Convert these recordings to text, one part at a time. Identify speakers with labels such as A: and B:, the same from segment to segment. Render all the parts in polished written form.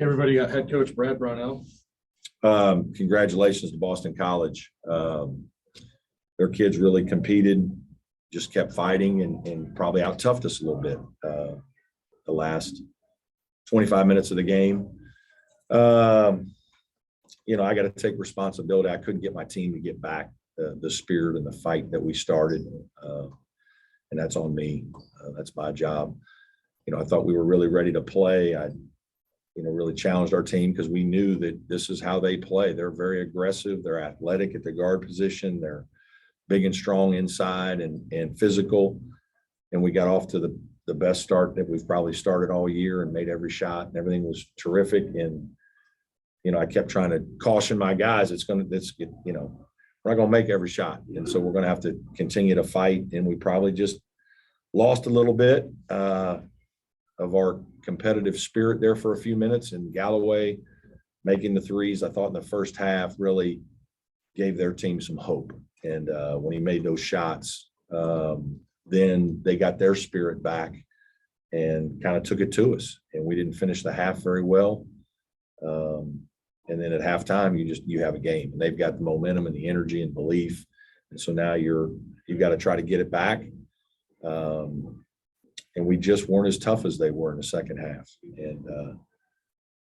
A: Everybody got head coach Brad Brownell.
B: Congratulations to Boston College. Their kids really competed, just kept fighting and probably out-toughed us a little bit the last 25 minutes of the game. I got to take responsibility. I couldn't get my team to get back the spirit and the fight that we started, and that's on me. That's my job. I thought we were really ready to play. I really challenged our team because we knew that this is how they play. They're very aggressive. They're athletic at the guard position. They're big and strong inside and physical. And we got off to the best start that we've probably started all year and made every shot, and everything was terrific. And, I kept trying to caution my guys, we're not going to make every shot. And so we're going to have to continue to fight. And we probably just lost a little bit of our competitive spirit there for a few minutes. And Galloway making the threes, I thought in the first half, really gave their team some hope. And when he made those shots, then they got their spirit back and kind of took it to us. And we didn't finish the half very well. And then at halftime, you have a game, and they've got the momentum and the energy and belief. And so now you've got to try to get it back. And we just weren't as tough as they were in the second half. And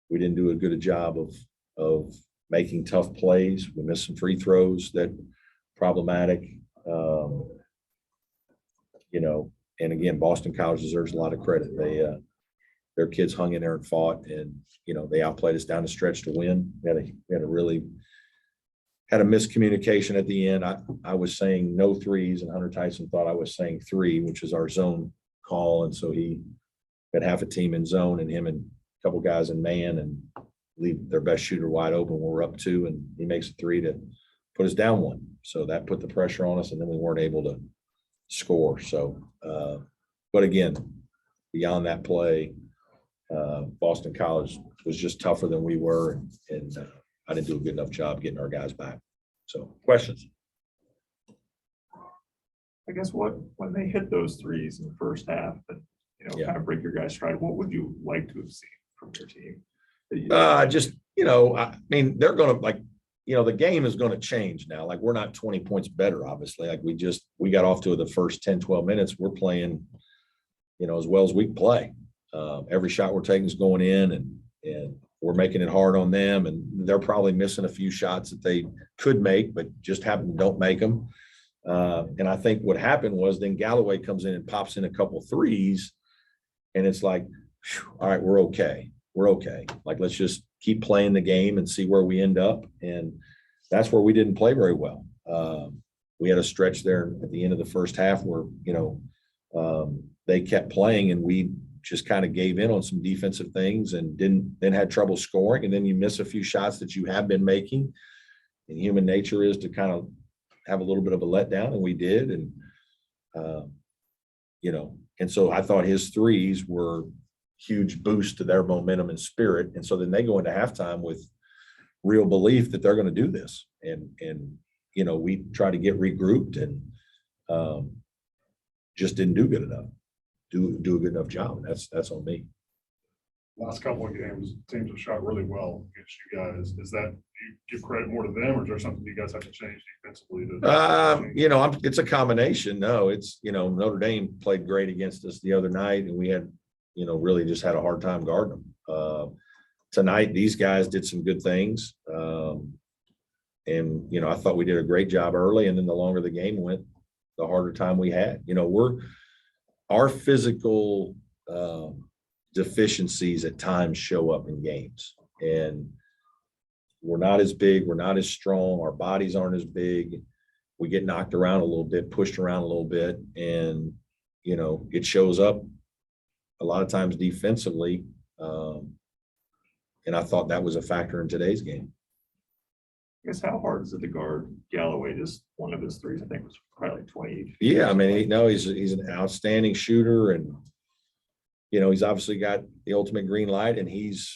B: we didn't do a good job of making tough plays. We missed some free throws that problematic. And again, Boston College deserves a lot of credit. Their kids hung in there and fought, and they outplayed us down the stretch to win. We had a miscommunication at the end. I was saying no threes, and Hunter Tyson thought I was saying three, which is our zone call. And so he had half a team in zone and him and a couple guys in man and leave their best shooter wide open. We're up two, and he makes a three to put us down one. So that put the pressure on us, and then we weren't able to score. So, but again, beyond that play, Boston College was just tougher than we were, and I didn't do a good enough job getting our guys back. So, questions?
C: I guess when they hit those threes in the first half and kind of break your guys' stride, what would you like to have seen from your team? They're going to the game is going to change now. Like, we're not 20 points better, obviously. Like, we got off to the first 10, 12 minutes. We're playing, as well as we can play. Every shot we're taking is going in, and we're making it hard on them. And they're probably missing a few shots that they could make, but just don't make them. And I think what happened was then Galloway comes in and pops in a couple threes, and it's like, all right, we're okay. We're okay. Like, let's just keep playing the game and see where we end up. And that's where we didn't play very well. We had a stretch there at the end of the first half where, they kept playing, and we just kind of gave in on some defensive things and then had trouble scoring. And then you miss a few shots that you have been making. And human nature is to kind of have a little bit of a letdown, and we did. And, and so I thought his threes were huge boost to their momentum and spirit. And so then they go into halftime with real belief that they're going to do this. And we try to get regrouped and just didn't do good enough, do a good enough job. That's on me.
D: Last couple of games, teams have shot really well against you guys. Is that, do you give credit more to them, or is there something you guys have to change defensively?
B: It's a combination. No, it's, Notre Dame played great against us the other night, and we had, really just had a hard time guarding them. Tonight, these guys did some good things. And, I thought we did a great job early, and then the longer the game went, the harder time we had. Our physical deficiencies at times show up in games, and we're not as big, we're not as strong, our bodies aren't as big. We get knocked around a little bit, pushed around a little bit, and it shows up a lot of times defensively. And I thought that was a factor in today's game.
C: I guess, how hard is it to guard Galloway? Just one of his threes, I think, was probably like 20.
B: Yeah, he's an outstanding shooter, and he's obviously got the ultimate green light, and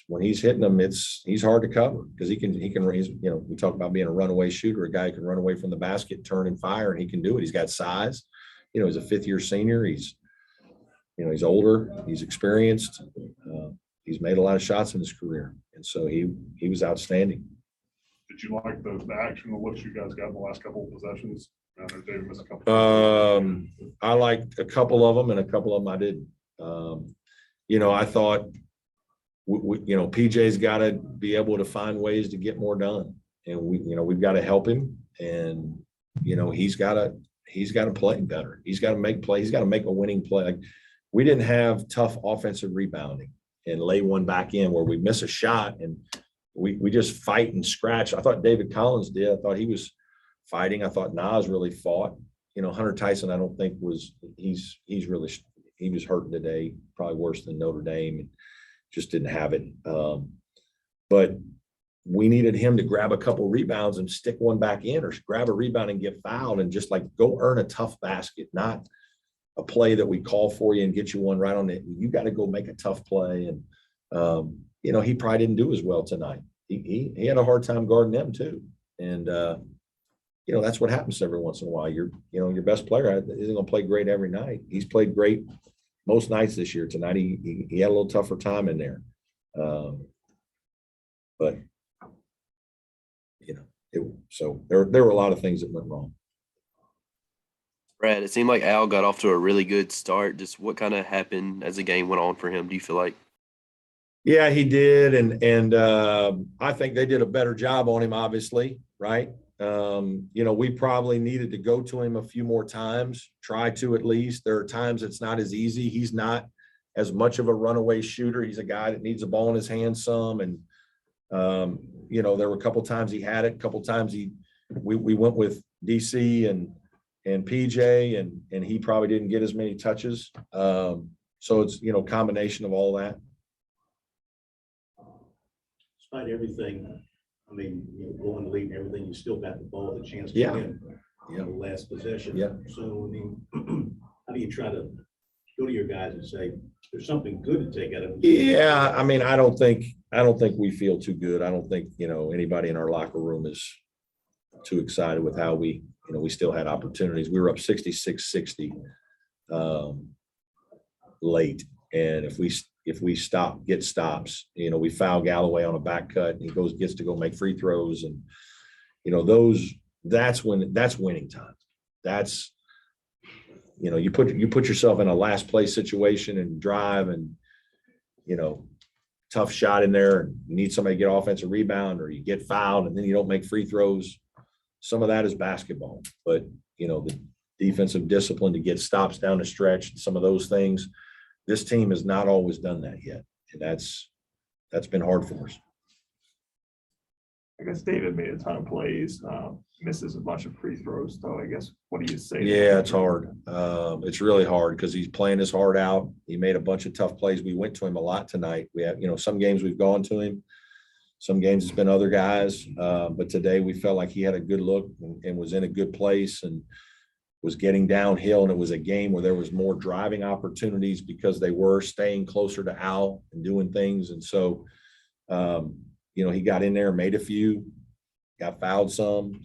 B: when he's hitting them, he's hard to cover because he can we talk about being a runaway shooter, a guy who can run away from the basket, turn and fire, and he can do it. He's got size. He's a fifth-year senior. He's older. He's experienced.
C: he's made a lot of shots in his career. And so he was outstanding.
D: Did you like the action, the looks you guys got in the last couple of possessions? I know David missed a couple.
C: I liked a couple of them and a couple of them I didn't. I thought, PJ's got to be able to find ways to get more done. And we've got to help him. And, he's got to play better. He's got to make plays. He's got to make a winning play. Like, we didn't have tough offensive rebounding and lay one back in where we miss a shot and we just fight and scratch. I thought David Collins did. I thought he was fighting. I thought Nas really fought. Hunter Tyson, I don't think he was hurting today, probably worse than Notre Dame, and just didn't have it. But we needed him to grab a couple rebounds and stick one back in, or grab a rebound and get fouled and just like go earn a tough basket, not a play that we call for you and get you one right on it. You got to go make a tough play. And, he probably didn't do as well tonight. He had a hard time guarding them too. And, that's what happens every once in a while. Your best player isn't going to play great every night. He's played great most nights this year. Tonight, he had a little tougher time in there. But, so there were a lot of things that went wrong.
E: Brad, it seemed like Al got off to a really good start. Just what kind of happened as the game went on for him, do you feel like?
C: Yeah, he did. And I think they did a better job on him, obviously, right? We probably needed to go to him a few more times, try to at least. There are times it's not as easy. He's not as much of a runaway shooter. He's a guy that needs the ball in his hand some. And, there were a couple times he had it, a couple times we went with DC and PJ and he probably didn't get as many touches. So it's, combination of all that.
F: Despite everything, going to lead and everything, you still got the ball, the chance to
C: Yeah.
F: win.
C: Yeah.
F: The last possession.
C: Yeah.
F: So, how do you try to go to your guys and say, there's something good to take out of it?
C: Yeah. I don't think we feel too good. I don't think, anybody in our locker room is too excited with how we still had opportunities. We were up 66-60 late. And if we get stops, we foul Galloway on a back cut and he gets to go make free throws. And, that's winning time. That's, you put yourself in a last place situation and drive and, tough shot in there and you need somebody to get offensive rebound or you get fouled and then you don't make free throws. Some of that is basketball, but the defensive discipline to get stops down the stretch, some of those things, this team has not always done that yet. And that's been hard for us.
G: I guess David made a ton of plays, misses a bunch of free throws. So I guess, what do you say?
C: Yeah, it's hard. It's really hard because he's playing his heart out. He made a bunch of tough plays. We went to him a lot tonight. We have, some games we've gone to him. Some games it's been other guys. But today we felt like he had a good look and was in a good place and was getting downhill. And it was a game where there was more driving opportunities because they were staying closer to Al and doing things. And so, he got in there, made a few, got fouled some,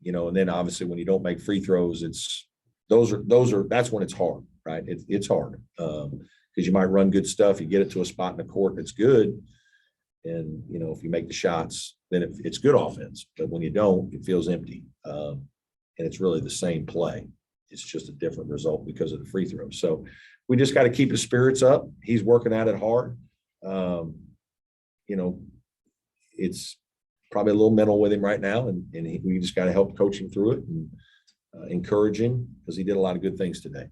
C: and then obviously when you don't make free throws, that's when it's hard, right? It's hard because you might run good stuff. You get it to a spot in the court that's good. And, if you make the shots, then it's good offense. But when you don't, it feels empty. And it's really the same play. It's just a different result because of the free throws. So we just got to keep his spirits up. He's working at it hard. It's probably a little mental with him right now. And we just got to help coach him through it and encourage him because he did a lot of good things today.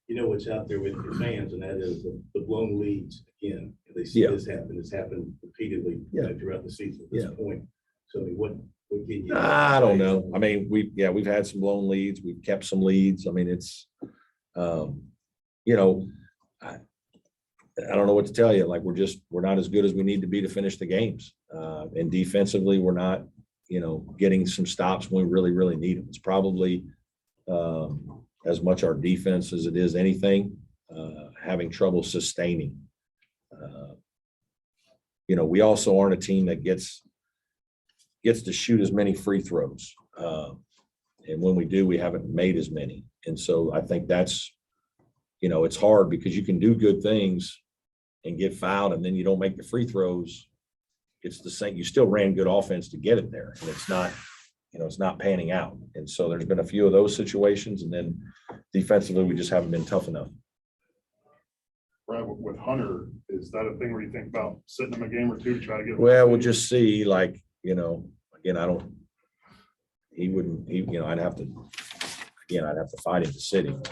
F: What's out there with your fans, and that is the blown leads again. They see this happen. It's happened repeatedly throughout the season at this point. So what can you?
C: I don't know. We've had some blown leads. We've kept some leads. It's, I don't know what to tell you. Like we're not as good as we need to be to finish the games. And defensively, we're not, getting some stops when we really, really need them. It's probably as much our defense as it is anything, having trouble sustaining. We also aren't a team that gets to shoot as many free throws. And when we do, we haven't made as many. And so I think that's, it's hard because you can do good things and get fouled and then you don't make the free throws, it's the same. You still ran good offense to get it there, and it's not, it's not panning out. And so there's been a few of those situations, and then defensively, we just haven't been tough enough.
D: Brad, with Hunter, is that a thing where you think about sitting him a game or two to try to get?
C: Well, we'll just see, like, again, I'd have to fight him to sit him.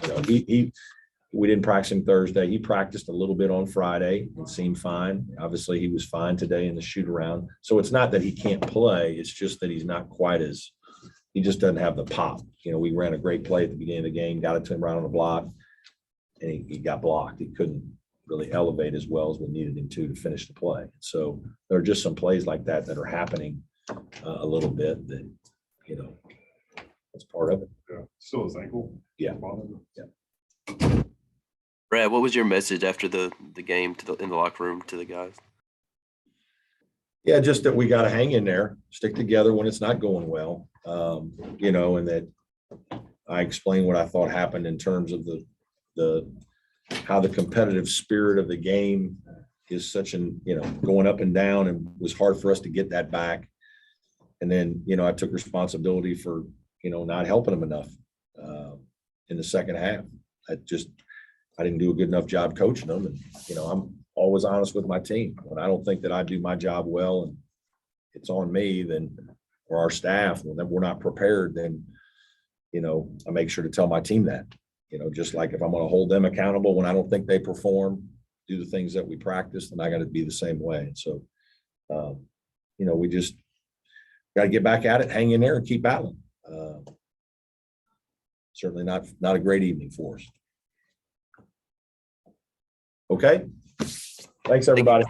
C: We didn't practice him Thursday. He practiced a little bit on Friday and seemed fine. Obviously, he was fine today in the shoot around. So it's not that he can't play. It's just that he's not quite as, he just doesn't have the pop. We ran a great play at the beginning of the game, got it to him right on the block, and he got blocked. He couldn't really elevate as well as we needed him to finish the play. So there are just some plays like that are happening a little bit that, that's part of it.
D: Yeah, still his ankle.
C: Yeah.
D: Yeah.
E: Brad, what was your message after the game in the locker room to the guys?
C: Yeah, just that we got to hang in there, stick together when it's not going well. And that I explained what I thought happened in terms of how the competitive spirit of the game is such going up and down, and it was hard for us to get that back. And then, I took responsibility for, not helping them enough in the second half. I didn't do a good enough job coaching them. And, I'm always honest with my team. When I don't think that I do my job well and it's on me, then, or our staff, when we're not prepared, then, I make sure to tell my team that, just like if I'm going to hold them accountable when I don't think they perform, do the things that we practice, then I got to be the same way. And so, we just got to get back at it, hang in there and keep battling. Certainly not a great evening for us. Okay. Thanks, everybody.